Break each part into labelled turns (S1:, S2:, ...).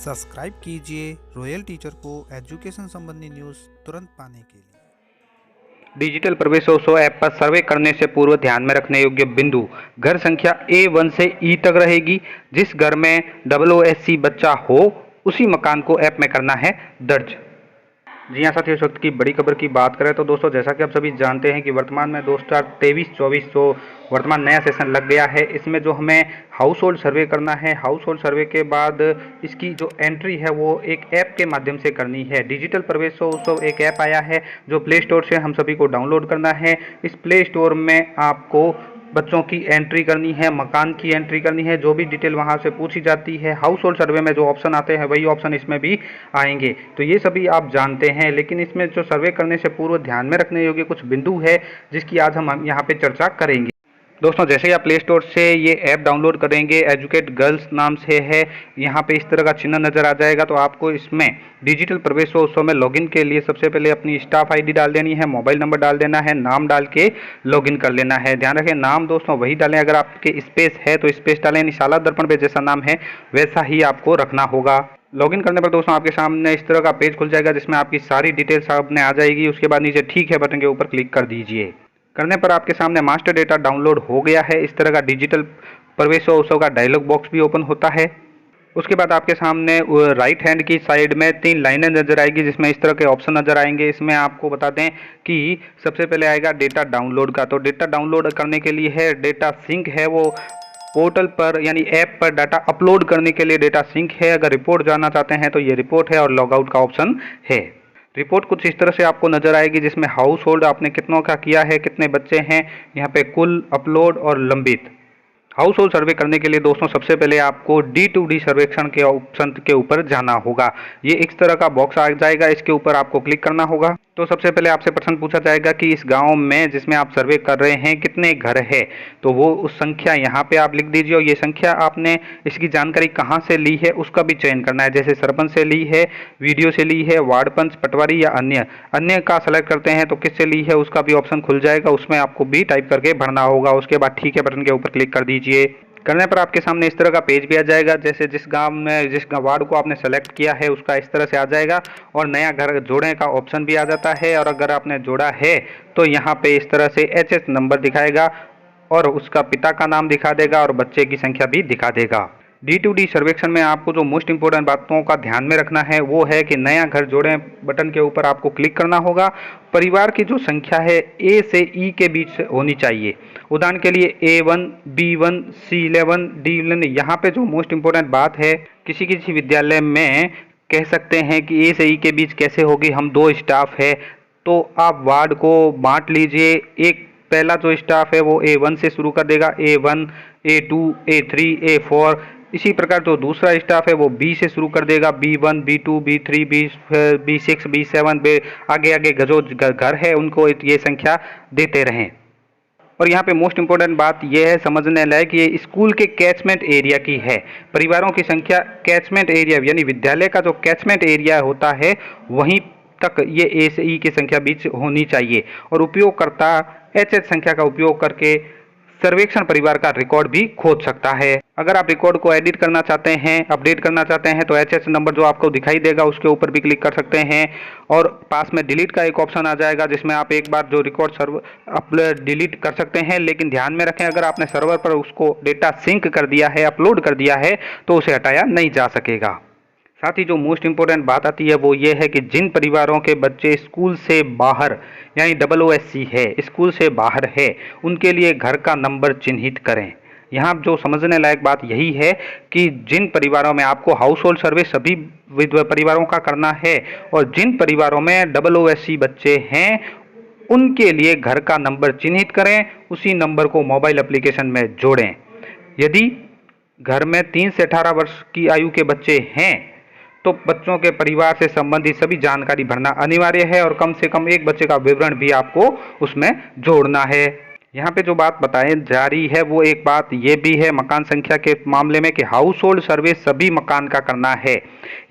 S1: Subscribe कीजिए royal teacher को education संबंधी न्यूज़ तुरंत पाने के लिए।
S2: डिजिटल प्रवेशोत्सव ऐप पर सर्वे करने से पूर्व ध्यान में रखने योग्य बिंदु। घर संख्या A1 से E तक रहेगी। जिस घर में OOSC बच्चा हो उसी मकान को ऐप में करना है दर्ज। जी हाँ साथियों, इस वक्त की बड़ी खबर की बात करें तो दोस्तों, जैसा कि आप सभी जानते हैं कि वर्तमान में 2023-24 जो वर्तमान नया सेशन लग गया है, इसमें जो हमें हाउस होल्ड सर्वे करना है, हाउस होल्ड सर्वे के बाद इसकी जो एंट्री है वो एक ऐप के माध्यम से करनी है। डिजिटल प्रवेशोत्सव एक ऐप आया है जो प्ले स्टोर से हम सभी को डाउनलोड करना है। इस प्ले स्टोर में आपको बच्चों की एंट्री करनी है, मकान की एंट्री करनी है, जो भी डिटेल वहाँ से पूछी जाती है। हाउस होल्ड सर्वे में जो ऑप्शन आते हैं वही ऑप्शन इसमें भी आएंगे। तो ये सभी आप जानते हैं, लेकिन इसमें जो सर्वे करने से पूर्व ध्यान में रखने योग्य कुछ बिंदु है जिसकी आज हम यहाँ पे चर्चा करेंगे। दोस्तों, जैसे ही आप प्ले स्टोर से ये ऐप डाउनलोड करेंगे, एजुकेट गर्ल्स नाम से है, यहाँ पे इस तरह का चिन्ह नज़र आ जाएगा। तो आपको इसमें डिजिटल प्रवेशोत्सव में लॉगिन के लिए सबसे पहले अपनी स्टाफ आईडी डाल देनी है, मोबाइल नंबर डाल देना है, नाम डाल के लॉगिन कर लेना है। ध्यान रखें, नाम दोस्तों वही डालें, अगर आपके स्पेस है तो स्पेस डालें, शाला दर्पण पे जैसा नाम है वैसा ही आपको रखना होगा। लॉगिन करने पर दोस्तों आपके सामने इस तरह का पेज खुल जाएगा जिसमें आपकी सारी डिटेल्स सामने आ जाएगी। उसके बाद नीचे ठीक है बटन के ऊपर क्लिक कर दीजिए। करने पर आपके सामने मास्टर डेटा डाउनलोड हो गया है। इस तरह का डिजिटल प्रवेशोत्सव का डायलॉग बॉक्स भी ओपन होता है। उसके बाद आपके सामने राइट हैंड की साइड में 3 लाइनें नजर आएगी जिसमें इस तरह के ऑप्शन नजर आएंगे। इसमें आपको बता दें कि सबसे पहले आएगा डेटा डाउनलोड का। तो डेटा डाउनलोड करने के लिए है डेटा सिंक है, वो पोर्टल पर यानी ऐप पर डाटा अपलोड करने के लिए डेटा सिंक है। अगर रिपोर्ट जानना चाहते हैं तो ये रिपोर्ट है और लॉग आउट का ऑप्शन है। रिपोर्ट कुछ इस तरह से आपको नजर आएगी जिसमें हाउस होल्ड आपने कितनों का किया है, कितने बच्चे हैं, यहाँ पे कुल, अपलोड और लंबित। हाउस होल्ड सर्वे करने के लिए दोस्तों सबसे पहले आपको D2D सर्वेक्षण के ऑप्शन के ऊपर जाना होगा। ये इस तरह का बॉक्स आ जाएगा, इसके ऊपर आपको क्लिक करना होगा। तो सबसे पहले आपसे प्रश्न पूछा जाएगा कि इस गांव में जिसमें आप सर्वे कर रहे हैं कितने घर है। तो वो उस संख्या यहाँ पे आप लिख दीजिए और ये संख्या आपने इसकी जानकारी कहाँ से ली है उसका भी चयन करना है। जैसे सरपंच से ली है, वीडियो से ली है, वार्ड पंच, पटवारी या अन्य का सेलेक्ट करते हैं तो किससे ली है उसका भी ऑप्शन खुल जाएगा, उसमें आपको भी टाइप करके भरना होगा। उसके बाद ठीक है बटन के ऊपर क्लिक कर दीजिए। करने पर आपके सामने इस तरह का पेज भी आ जाएगा। जैसे जिस वार्ड को आपने सेलेक्ट किया है उसका इस तरह से आ जाएगा और नया घर जोड़ने का ऑप्शन भी आ जाता है। और अगर आपने जोड़ा है तो यहाँ पे इस तरह से HS नंबर दिखाएगा और उसका पिता का नाम दिखा देगा और बच्चे की संख्या भी दिखा देगा। D2D सर्वेक्षण में आपको जो मोस्ट इंपोर्टेंट बातों का ध्यान में रखना है वो है कि नया घर जोड़ें बटन के ऊपर आपको क्लिक करना होगा। परिवार की जो संख्या है A से E के बीच होनी चाहिए। उदाहरण के लिए A1, B1, C11, D11। यहाँ पे जो मोस्ट इंपोर्टेंट बात है, किसी किसी विद्यालय में कह सकते हैं कि A से E के बीच कैसे होगी, हम 2 स्टाफ है तो आप वार्ड को बांट लीजिए। एक पहला जो स्टाफ है वो A1 से शुरू कर देगा, A1, A2, A3, A4। इसी प्रकार जो दूसरा स्टाफ है वो B से शुरू कर देगा, B1, B2, B3, B6, B7। आगे आगे जो घर है उनको ये संख्या देते रहें। और यहाँ पे मोस्ट इंपोर्टेंट बात यह है समझने लायक कि ये स्कूल के कैचमेंट एरिया की है। परिवारों की संख्या कैचमेंट एरिया यानी विद्यालय का जो कैचमेंट एरिया होता है वहीं तक ये A से E की संख्या बीच होनी चाहिए। और उपयोगकर्ता HS संख्या का उपयोग करके सर्वेक्षण परिवार का रिकॉर्ड भी खोज सकता है। अगर आप रिकॉर्ड को एडिट करना चाहते हैं, अपडेट करना चाहते हैं तो HS नंबर जो आपको दिखाई देगा उसके ऊपर भी क्लिक कर सकते हैं। और पास में डिलीट का एक ऑप्शन आ जाएगा जिसमें आप एक बार जो रिकॉर्ड सर्वर डिलीट कर सकते हैं। लेकिन ध्यान में रखें, अगर आपने सर्वर पर उसको डेटा सिंक कर दिया है, अपलोड कर दिया है तो उसे हटाया नहीं जा सकेगा। साथ ही जो मोस्ट इंपोर्टेंट बात आती है वो ये है कि जिन परिवारों के बच्चे स्कूल से बाहर यानी OOSC है, स्कूल से बाहर है, उनके लिए घर का नंबर चिन्हित करें। यहाँ जो समझने लायक बात यही है कि जिन परिवारों में आपको हाउस होल्ड सर्वे सभी परिवारों का करना है और जिन परिवारों में OOSC बच्चे हैं उनके लिए घर का नंबर चिन्हित करें, उसी नंबर को मोबाइल एप्लीकेशन में जोड़ें। यदि घर में 3 से 18 वर्ष की आयु के बच्चे हैं तो बच्चों के परिवार से संबंधित सभी जानकारी भरना अनिवार्य है और कम से कम एक बच्चे का विवरण भी आपको उसमें जोड़ना है। यहाँ पे जो बात बताई जा रही है वो एक बात ये भी है मकान संख्या के मामले में कि हाउस होल्ड सर्वे सभी मकान का करना है।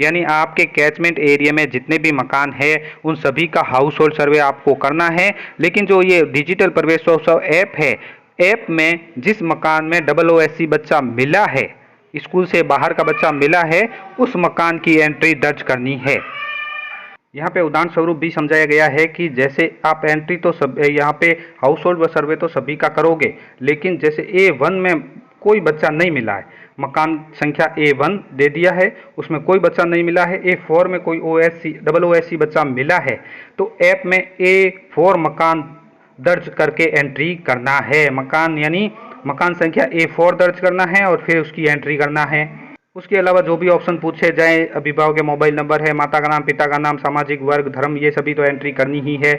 S2: यानी आपके कैचमेंट एरिया में जितने भी मकान है उन सभी का हाउस होल्ड सर्वे आपको करना है। लेकिन जो ये डिजिटल प्रवेशोत्सव ऐप है, ऐप में जिस मकान में OOSC बच्चा मिला है स्कूल से बाहर का बच्चा मिला है उस मकान की एंट्री दर्ज करनी है। यहाँ पे उदाहरण स्वरूप भी समझाया गया है कि जैसे आप एंट्री तो सब यहाँ पे हाउस होल्ड सर्वे तो सभी का करोगे, लेकिन जैसे A1 में कोई बच्चा नहीं मिला है, मकान संख्या A1 दे दिया है, उसमें कोई बच्चा नहीं मिला है, A4 में कोई OSC बच्चा मिला है, तो ऐप में A4 मकान दर्ज करके एंट्री करना है। मकान यानी मकान संख्या A4 दर्ज करना है और फिर उसकी एंट्री करना है। उसके अलावा जो भी ऑप्शन पूछे जाए, अभिभावक के मोबाइल नंबर है, माता का नाम, पिता का नाम, सामाजिक वर्ग, धर्म, ये सभी तो एंट्री करनी ही है।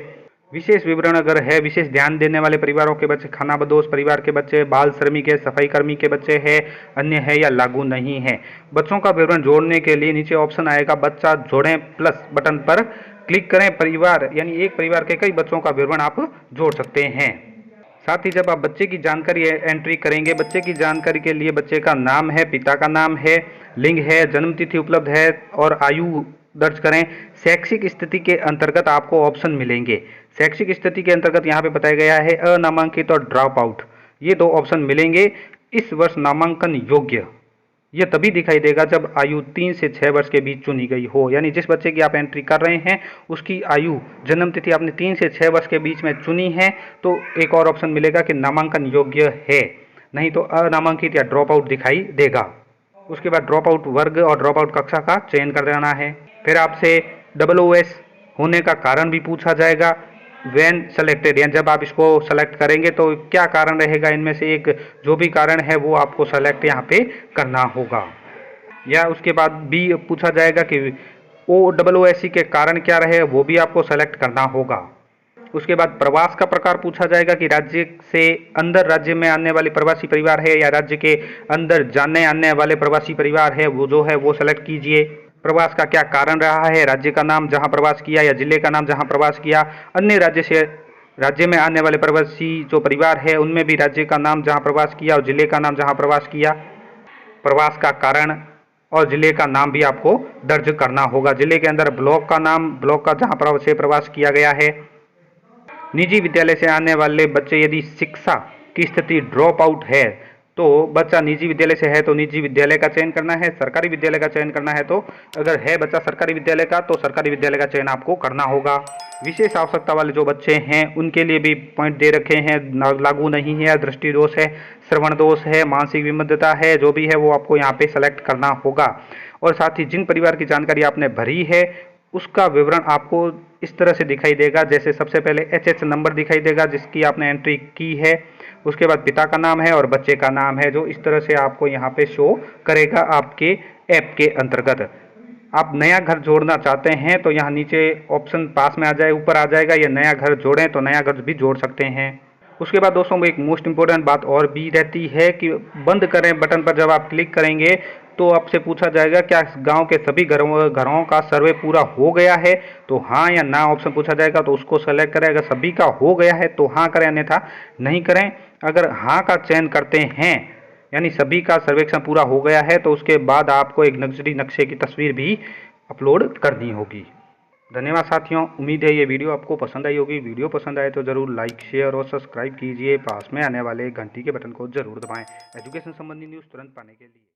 S2: विशेष विवरण अगर है, विशेष ध्यान देने वाले परिवारों के बच्चे, खानाबदोश परिवार के बच्चे, बाल श्रमिक है, सफाई कर्मी के बच्चे हैं, अन्य है या लागू नहीं है। बच्चों का विवरण जोड़ने के लिए नीचे ऑप्शन आएगा बच्चा जोड़ें प्लस बटन पर क्लिक करें। परिवार यानी एक परिवार के कई बच्चों का विवरण आप जोड़ सकते हैं। साथ ही जब आप बच्चे की जानकारी एंट्री करेंगे, बच्चे की जानकारी के लिए बच्चे का नाम है, पिता का नाम है, लिंग है, जन्म तिथि उपलब्ध है और आयु दर्ज करें। शैक्षिक स्थिति के अंतर्गत आपको ऑप्शन मिलेंगे। शैक्षिक स्थिति के अंतर्गत यहाँ पे बताया गया है अनामांकित और ड्रॉप आउट, ये दो ऑप्शन मिलेंगे। इस वर्ष नामांकन योग्य ये तभी दिखाई देगा जब आयु 3 से 6 वर्ष के बीच चुनी गई हो, यानी जिस बच्चे की आप एंट्री कर रहे हैं उसकी आयु जन्म तिथि आपने 3 से 6 वर्ष के बीच में चुनी है, तो एक और ऑप्शन मिलेगा कि नामांकन योग्य है, नहीं तो अनामांकित या ड्रॉप आउट दिखाई देगा। उसके बाद ड्रॉप आउट वर्ग और ड्रॉप आउट कक्षा का चयन कर देना है। फिर आपसे OOS होने का कारण भी पूछा जाएगा। वैन सेलेक्टेड, यानी जब आप इसको सेलेक्ट करेंगे तो क्या कारण रहेगा, इनमें से एक जो भी कारण है वो आपको सेलेक्ट यहाँ पे करना होगा। या उसके बाद भी पूछा जाएगा कि OOSC के कारण क्या रहे, वो भी आपको सेलेक्ट करना होगा। उसके बाद प्रवास का प्रकार पूछा जाएगा कि राज्य से अंदर राज्य में आने वाले प्रवासी परिवार है या राज्य के अंदर जाने आने वाले प्रवासी परिवार है, वो जो है वो सेलेक्ट कीजिए। प्रवास का क्या कारण रहा है, राज्य का नाम जहां प्रवास किया या जिले का नाम जहां प्रवास किया। अन्य राज्य से राज्य में आने वाले प्रवासी जो परिवार है उनमें भी राज्य का नाम जहां प्रवास किया और जिले का नाम जहां प्रवास किया। प्रवास का कारण और जिले का नाम भी आपको दर्ज करना होगा। जिले के अंदर ब्लॉक का नाम, ब्लॉक का जहां से प्रवास किया गया है। निजी विद्यालय से आने वाले बच्चे यदि शिक्षा की स्थिति ड्रॉप आउट है तो बच्चा निजी विद्यालय से है तो निजी विद्यालय का चयन करना है, सरकारी विद्यालय का चयन करना है तो अगर है बच्चा सरकारी विद्यालय का तो सरकारी विद्यालय का चयन आपको करना होगा। विशेष आवश्यकता वाले जो बच्चे हैं उनके लिए भी पॉइंट दे रखे हैं, लागू नहीं है, दृष्टि दोष है, श्रवण दोष है, मानसिक विमद्धता है, जो भी है वो आपको यहाँ पे सेलेक्ट करना होगा। और साथ ही जिन परिवार की जानकारी आपने भरी है उसका विवरण आपको इस तरह से दिखाई देगा। जैसे सबसे पहले HH नंबर दिखाई देगा जिसकी आपने एंट्री की है, उसके बाद पिता का नाम है और बच्चे का नाम है, जो इस तरह से आपको यहाँ पे शो करेगा आपके ऐप के अंतर्गत। आप नया घर जोड़ना चाहते हैं तो यहाँ नीचे ऑप्शन पास में आ जाए, ऊपर आ जाएगा, ये नया घर जोड़ें तो नया घर भी जोड़ सकते हैं। उसके बाद दोस्तों एक मोस्ट इंपॉर्टेंट बात और भी रहती है कि बंद करें बटन पर जब आप क्लिक करेंगे तो आपसे पूछा जाएगा क्या गांव के सभी घरों का सर्वे पूरा हो गया है, तो हाँ या ना ऑप्शन पूछा जाएगा, तो उसको सेलेक्ट करें। अगर सभी का हो गया है तो हाँ करें, अन्यथा नहीं करें। अगर हाँ का चयन करते हैं यानी सभी का सर्वेक्षण पूरा हो गया है तो उसके बाद आपको एक नक्शरी नक्शे की तस्वीर भी अपलोड करनी होगी। धन्यवाद साथियों, उम्मीद है ये वीडियो आपको पसंद आई होगी। वीडियो पसंद आए तो ज़रूर लाइक, शेयर और सब्सक्राइब कीजिए। पास में आने वाले घंटी के बटन को ज़रूर दबाएं एजुकेशन संबंधी न्यूज़ तुरंत पाने के लिए।